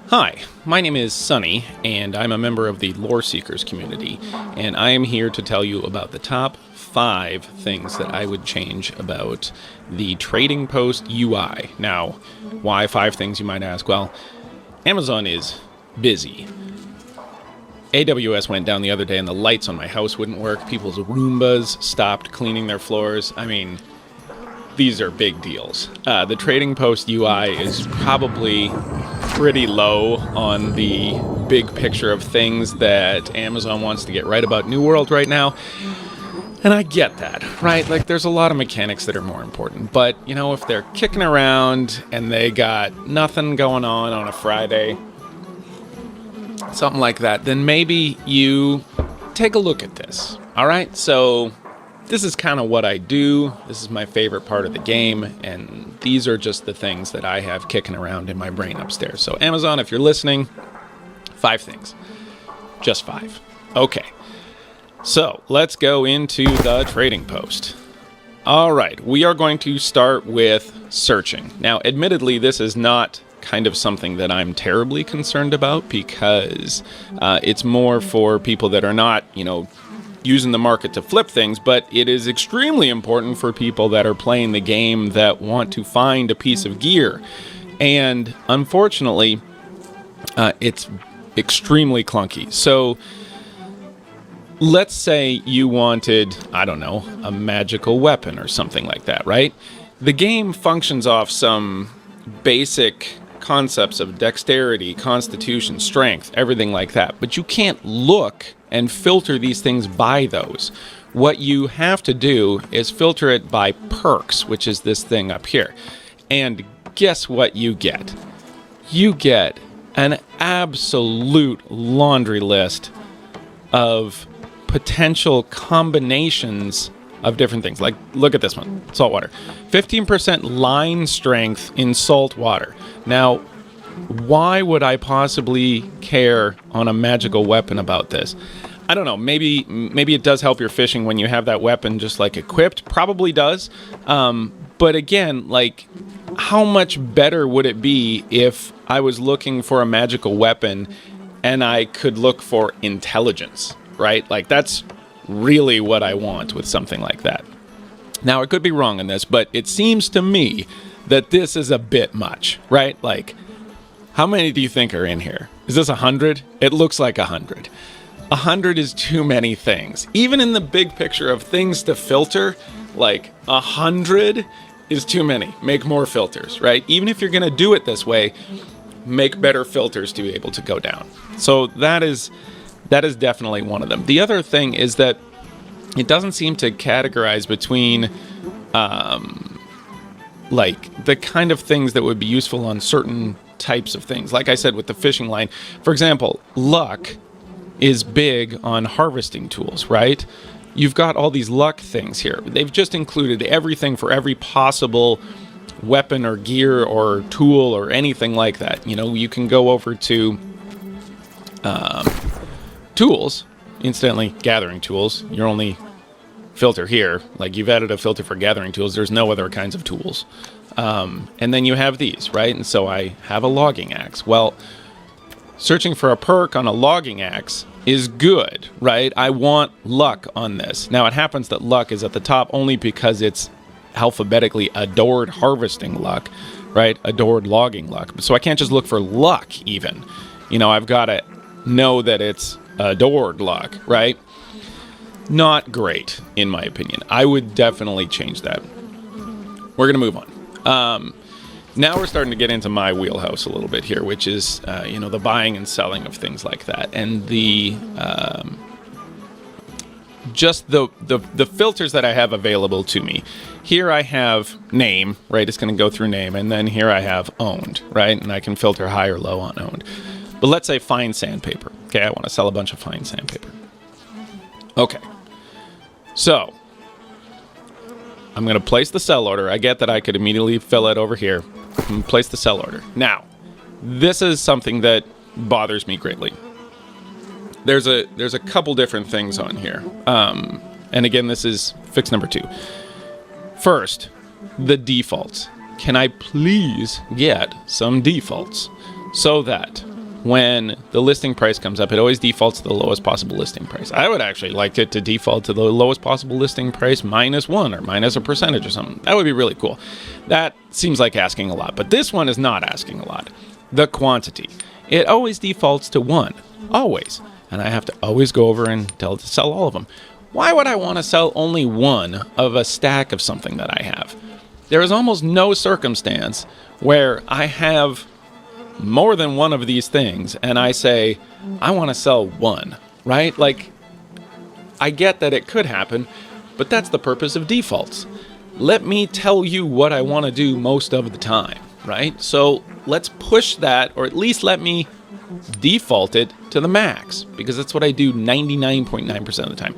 Hi, my name is Sunny, and I'm a member of the Loreseekers community, and I am here to tell you about the top 5 things that I would change about the Trading Post UI. Now, why 5 things, you might ask? Well, Amazon is busy. AWS went down the other day and the lights on my house wouldn't work. People's Roombas stopped cleaning their floors. I mean, these are big deals. The Trading Post UI is probably pretty low on the big picture of things that Amazon wants to get right about New World right now. And I get that, right? Like, there's a lot of mechanics that are more important. But, you know, if they're kicking around and they got nothing going on a Friday, something like that, then maybe you take a look at this, all right? So this is kind of what I do. This is my favorite part of the game, and these are just the things that I have kicking around in my brain upstairs. So Amazon, if you're listening, 5 things. Just 5. Okay. So let's go into the Trading Post. All right, we are going to start with searching. Now, admittedly, this is not kind of something that I'm terribly concerned about because it's more for people that are not, using the market to flip things, but it is extremely important for people that are playing the game that want to find a piece of gear. And unfortunately, it's extremely clunky. So let's say you wanted, I don't know, a magical weapon or something like that, right? The game functions off some basic concepts of dexterity, constitution, strength, everything like that. But you can't look and filter these things by those. What you have to do is filter it by perks, which is this thing up here. And guess what you get? You get an absolute laundry list of potential combinations of different things. Like, look at this one, saltwater. 15% line strength in salt water. Now, why would I possibly care on a magical weapon about this? I don't know. Maybe it does help your fishing when you have that weapon just like equipped. Probably does. But again, like, how much better would it be if I was looking for a magical weapon and I could look for intelligence, right? Like, that's really what I want with something like that. Now, I could be wrong on this, but it seems to me that this is a bit much, right? Like, how many do you think are in here? Is this 100? It looks like 100. 100 is too many things. Even in the big picture of things to filter, like 100 is too many. Make more filters, right? Even if you're going to do it this way, make better filters to be able to go down. So that is definitely one of them. The other thing is that it doesn't seem to categorize between like the kind of things that would be useful on certain types of things. Like I said with the fishing line, for example, luck is big on harvesting tools, right? You've got all these luck things here. They've just included everything for every possible weapon or gear or tool or anything like that. You can go over to tools, instantly gathering tools. Your only filter here, like, you've added a filter for gathering tools. There's no other kinds of tools. And then you have these, right? And so I have a logging axe. Well, searching for a perk on a logging axe is good, right? I want luck on this. Now, it happens that luck is at the top only because it's alphabetically adored harvesting luck, right? Adored logging luck. So I can't just look for luck even. I've got to know that it's adored luck, right? Not great, in my opinion. I would definitely change that. We're going to move on. Now we're starting to get into my wheelhouse a little bit here, which is, the buying and selling of things like that. And the filters that I have available to me. Here I have name, right? It's going to go through name. And then here I have owned, right? And I can filter high or low on owned. But let's say fine sandpaper. Okay, I want to sell a bunch of fine sandpaper. Okay. So I'm going to place the sell order. I get that I could immediately fill it over here and place the sell order. Now, this is something that bothers me greatly. There's a couple different things on here. And again, this is fix number 2. First, the defaults. Can I please get some defaults so that when the listing price comes up, it always defaults to the lowest possible listing price. I would actually like it to default to the lowest possible listing price -1 or minus a percentage or something. That would be really cool. That seems like asking a lot, but this one is not asking a lot. The quantity. It always defaults to 1. Always. And I have to always go over and tell it to sell all of them. Why would I want to sell only one of a stack of something that I have? There is almost no circumstance where I have more than one of these things and I say, I want to sell one, right? Like, I get that it could happen, but that's the purpose of defaults. Let me tell you what I want to do most of the time, right? So let's push that, or at least let me default it to the max, because that's what I do 99.9% of the time.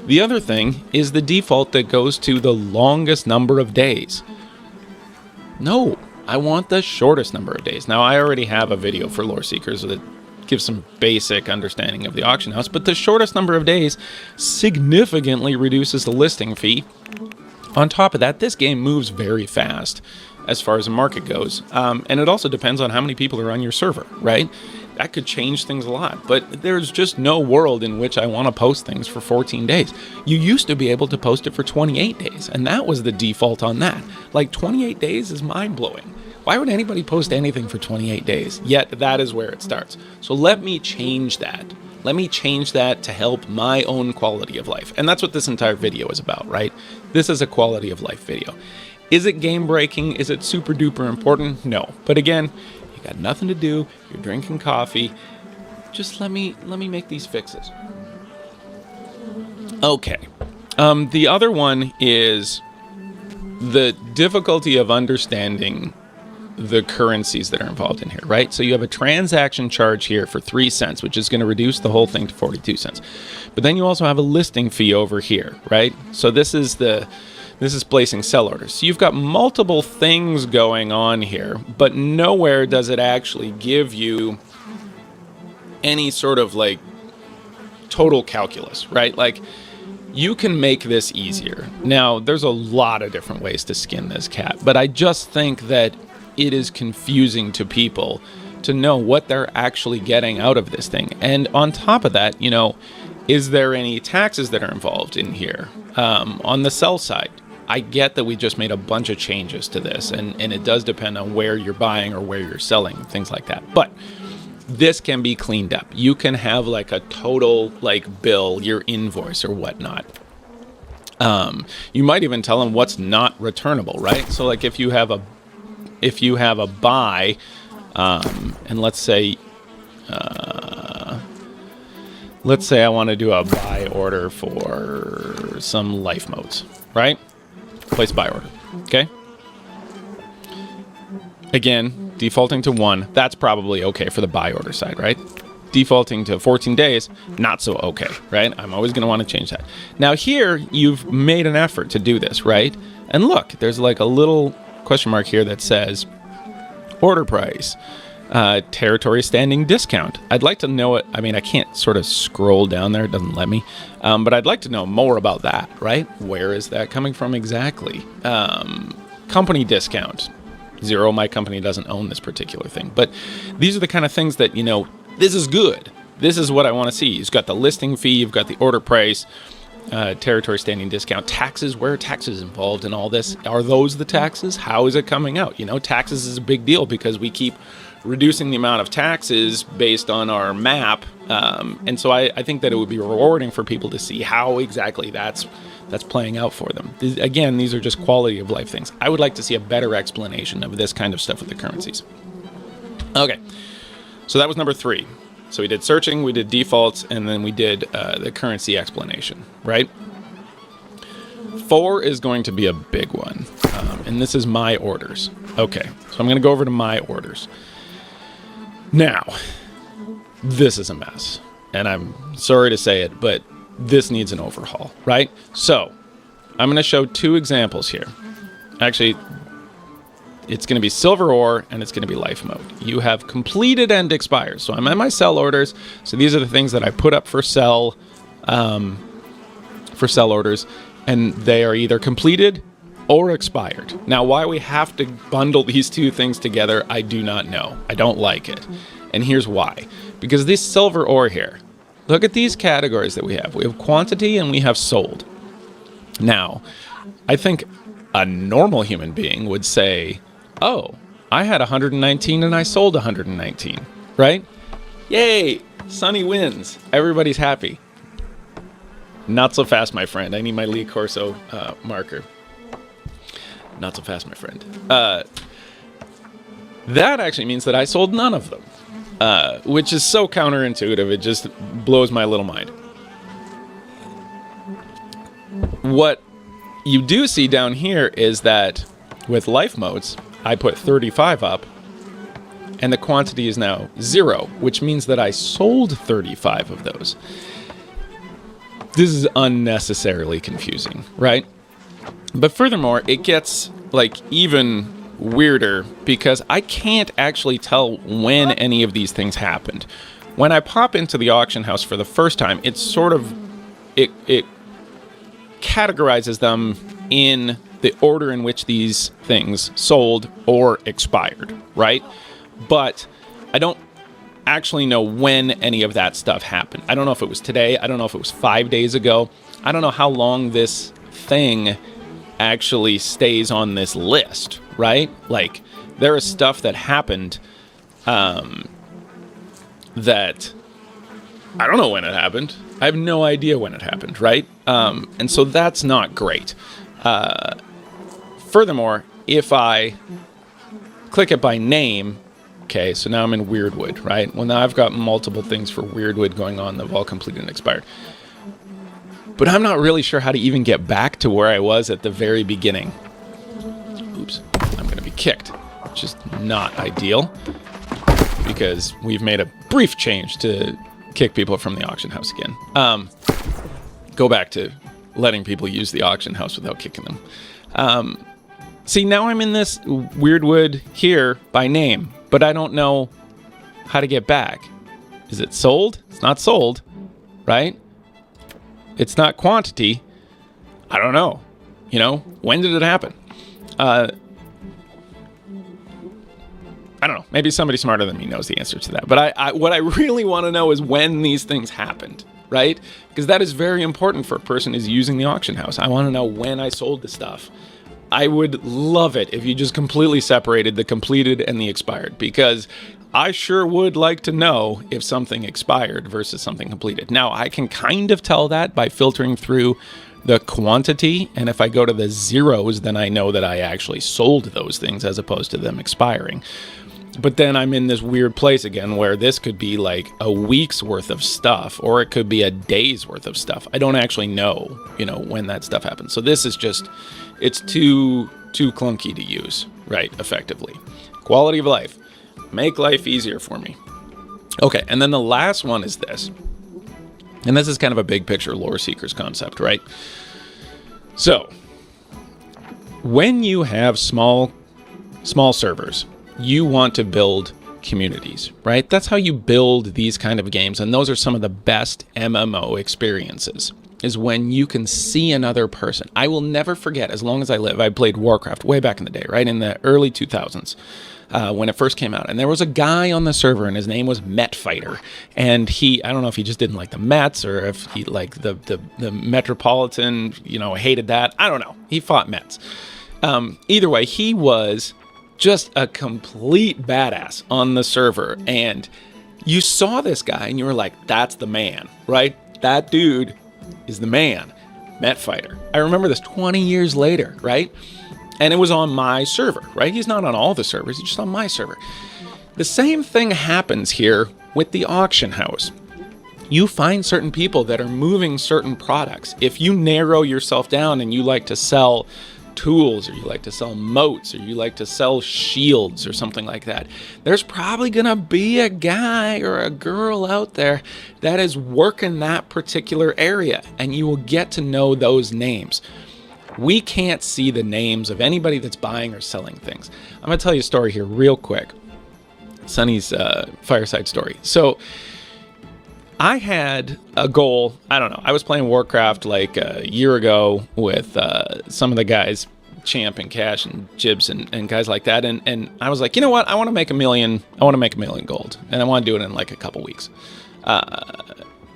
The other thing is the default that goes to the longest number of days. No, I want the shortest number of days. Now, I already have a video for Loreseekers that gives some basic understanding of the auction house, but the shortest number of days significantly reduces the listing fee. On top of that, this game moves very fast as far as the market goes. And it also depends on how many people are on your server, right? That could change things a lot, but there's just no world in which I want to post things for 14 days. You used to be able to post it for 28 days, and that was the default on that. Like, 28 days is mind-blowing. Why would anybody post anything for 28 days? Yet that is where it starts. So let me change that. Let me change that to help my own quality of life. And that's what this entire video is about, right? This is a quality of life video. Is it game breaking? Is it super duper important? No. But again, you got nothing to do. You're drinking coffee. Just let me make these fixes. Okay. The other one is the difficulty of understanding the currencies that are involved in here, right? So you have a transaction charge here for 3 cents, which is going to reduce the whole thing to 42 cents. But then you also have a listing fee over here, right? So this is placing sell orders. So you've got multiple things going on here, but nowhere does it actually give you any sort of like total calculus, right? Like, you can make this easier. Now, there's a lot of different ways to skin this cat, but I just think that it is confusing to people to know what they're actually getting out of this thing. And on top of that, is there any taxes that are involved in here? On the sell side, I get that we just made a bunch of changes to this, and it does depend on where you're buying or where you're selling, things like that. But this can be cleaned up. You can have like a total like bill, your invoice or whatnot. You might even tell them what's not returnable, right? So like if you have a buy, and let's say I want to do a buy order for some life modes, right? Place buy order. Okay. Again, defaulting to 1, that's probably okay for the buy order side, right? Defaulting to 14 days, not so okay, right? I'm always going to want to change that. Now here, you've made an effort to do this, right? And look, there's like a little question mark here that says order price, territory standing discount. I'd like to know it. I mean, I can't sort of scroll down there. It doesn't let me. But I'd like to know more about that, right? Where is that coming from exactly? Company discount. 0, my company doesn't own this particular thing. But these are the kind of things that, this is good. This is what I want to see. You've got the listing fee. You've got the order price. Territory standing discount, taxes. Where are taxes involved in all this? Are those the taxes? How is it coming out? Taxes is a big deal because we keep reducing the amount of taxes based on our map. And so I think that it would be rewarding for people to see how exactly that's playing out for them. Again, these are just quality of life things. I would like to see a better explanation of this kind of stuff with the currencies. Okay, so that was number 3. So we did searching, we did defaults, and then we did the currency explanation, right? 4 is going to be a big one, and this is my orders. Okay, so I'm going to go over to my orders. Now, this is a mess, and I'm sorry to say it, but this needs an overhaul, right? So I'm going to show 2 examples here. Actually, it's going to be silver ore and it's going to be life mode. You have completed and expired. So I'm at my sell orders. So these are the things that I put up for sell orders, and they are either completed or expired. Now, why we have to bundle these 2 things together, I do not know. I don't like it. And here's why. Because this silver ore here, look at these categories that we have. We have quantity and we have sold. Now, I think a normal human being would say, oh, I had 119 and I sold 119, right? Yay, Sunny wins. Everybody's happy. Not so fast, my friend. I need my Lee Corso marker. Not so fast, my friend. That actually means that I sold none of them, which is so counterintuitive. It just blows my little mind. What you do see down here is that with life modes, I put 35 up, and the quantity is now 0, which means that I sold 35 of those. This is unnecessarily confusing, right? But furthermore, it gets like even weirder because I can't actually tell when any of these things happened. When I pop into the auction house for the first time, it's sort of it categorizes them in the order in which these things sold or expired, right? But I don't actually know when any of that stuff happened. I don't know if it was today. I don't know if it was 5 days ago. I don't know how long this thing actually stays on this list, right? Like, there is stuff that happened that I don't know when it happened. I have no idea when it happened, right? And so that's not great. Furthermore, if I click it by name, okay, so now I'm in Weirdwood, right? Well, now I've got multiple things for Weirdwood going on that have all completed and expired. But I'm not really sure how to even get back to where I was at the very beginning. Oops, I'm going to be kicked, which is not ideal because we've made a brief change to kick people from the auction house again. Go back to letting people use the auction house without kicking them. See, now I'm in this Weirdwood here by name, but I don't know how to get back. Is it sold? It's not sold, right? It's not quantity. I don't know. You know, when did it happen? I don't know. Maybe somebody smarter than me knows the answer to that. But what I really want to know is when these things happened, right? Because that is very important for a person who's using the auction house. I want to know when I sold the stuff. I would love it if you just completely separated the completed and the expired, because I sure would like to know if something expired versus something completed. Now, I can kind of tell that by filtering through the quantity, and if I go to the zeros, then I know that I actually sold those things as opposed to them expiring. But then I'm in this weird place again where this could be like a week's worth of stuff, or it could be a day's worth of stuff. I don't actually know, when that stuff happens. So this is just, it's too clunky to use, right, effectively. Quality of life. Make life easier for me. Okay, and then the last one is this. And this is kind of a big picture Loreseekers concept, right? So, when you have small servers, you want to build communities, right? That's how you build these kind of games, and those are some of the best MMO experiences, is when you can see another person. I will never forget, as long as I live, I played Warcraft way back in the day, right? In the early 2000s. When it first came out. And there was a guy on the server, and his name was Met Fighter. And I don't know if he just didn't like the Mets, or if he liked the Metropolitan, hated that. I don't know. He fought Mets. Either way, he was just a complete badass on the server. And you saw this guy, and you were like, that's the man, right? That dude is the man. Met Fighter. I remember this 20 years later, right? And it was on my server, right? He's not on all the servers, he's just on my server. The same thing happens here with the auction house. You find certain people that are moving certain products. If you narrow yourself down and you like to sell tools, or you like to sell moats, or you like to sell shields or something like that, there's probably gonna be a guy or a girl out there that is working that particular area, and you will get to know those names. We can't see the names of anybody that's buying or selling things. I'm going to tell you a story here real quick. Sunny's fireside story. So I had a goal. I don't know. I was playing Warcraft like a year ago with some of the guys Champ and Cash and Jibs and guys like that. And I was like, you know what? I want to make $1 million. I want to make $1 million gold. And I want to do it in like a couple weeks.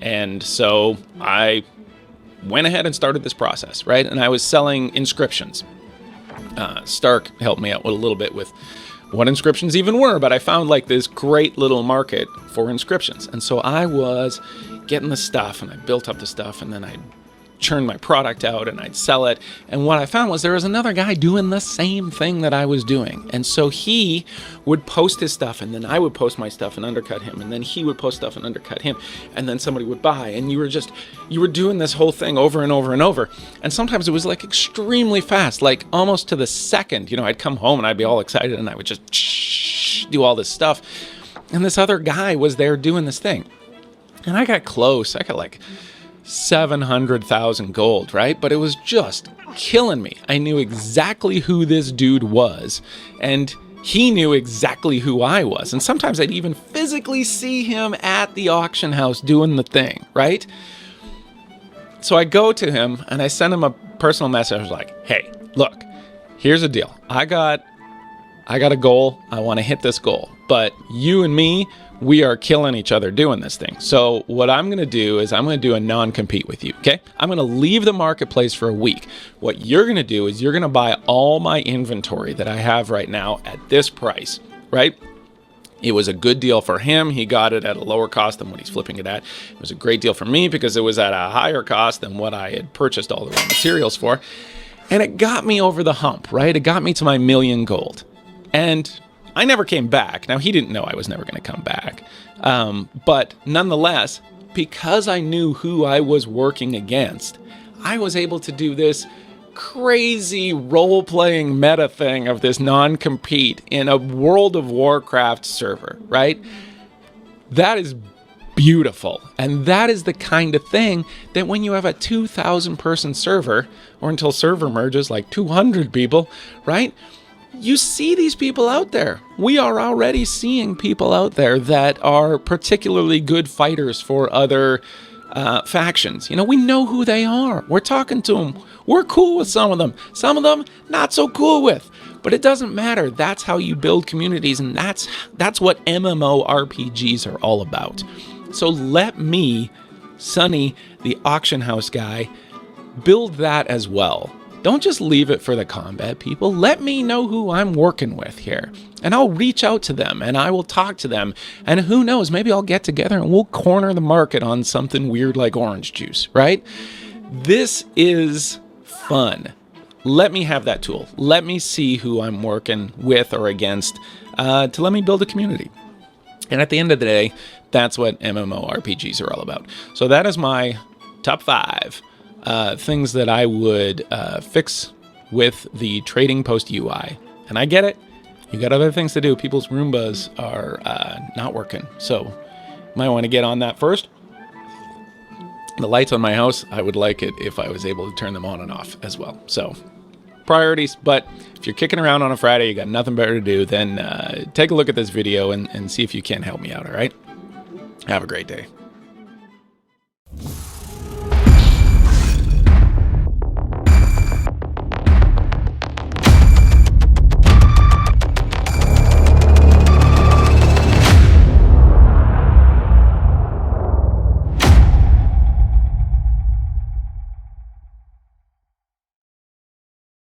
And so I went ahead and started this process, right? And I was selling inscriptions. Stark helped me out a little bit with what inscriptions even were, but I found like this great little market for inscriptions. And so I was getting the stuff, and I built up the stuff, and then I'd churn my product out and I'd sell it. And what I found was there was another guy doing the same thing that I was doing. And so he would post his stuff, and then I would post my stuff and undercut him, and then he would post stuff and undercut him, and then somebody would buy. And you were doing this whole thing over and over and over. And sometimes it was like extremely fast, like almost to the second. You know, I'd come home and I'd be all excited, and I would just do all this stuff. And this other guy was there doing this thing. And I got close. I got like 700,000 gold, right? But it was just killing me. I knew exactly who this dude was, and he knew exactly who I was. And sometimes I'd even physically see him at the auction house doing the thing, right? So I go to him and I send him a personal message. I was like, hey, look, here's the deal. I got a goal. I want to hit this goal, but you and me, we are killing each other doing this thing. So what I'm going to do is I'm going to do a non-compete with you, okay? I'm going to leave the marketplace for a week. What you're going to do is you're going to buy all my inventory that I have right now at this price, right? It was a good deal for him. He got it at a lower cost than what he's flipping it at. It was a great deal for me because it was at a higher cost than what I had purchased all the raw materials for. And it got me over the hump, right? It got me to my $1 million gold. And I never came back. Now, he didn't know I was never going to come back. But nonetheless, because I knew who I was working against, I was able to do this crazy role-playing meta thing of this non-compete in a World of Warcraft server, right? That is beautiful. And that is the kind of thing that when you have a 2,000 person server, or until server merges like 200 people, right? You see these people out there. We are already seeing people out there that are particularly good fighters for other factions. You know, we know who they are. We're talking to them. We're cool with some of them. Some of them, not so cool with. But it doesn't matter. That's how you build communities, and that's what MMORPGs are all about. So let me, Sonny, the auction house guy, build that as well. Don't just leave it for the combat people. Let me know who I'm working with here. And I'll reach out to them and I will talk to them. And who knows, maybe I'll get together and we'll corner the market on something weird like orange juice, right? This is fun. Let me have that tool. Let me see who I'm working with or against to let me build a community. And at the end of the day, that's what MMORPGs are all about. So that is my top 5. Things that I would fix with the trading post UI. And I get it. You got other things to do. People's Roombas are not working. So you might want to get on that first. The lights on my house, I would like it if I was able to turn them on and off as well. So priorities. But if you're kicking around on a Friday, you got nothing better to do, then take a look at this video and see if you can help me out, all right? Have a great day.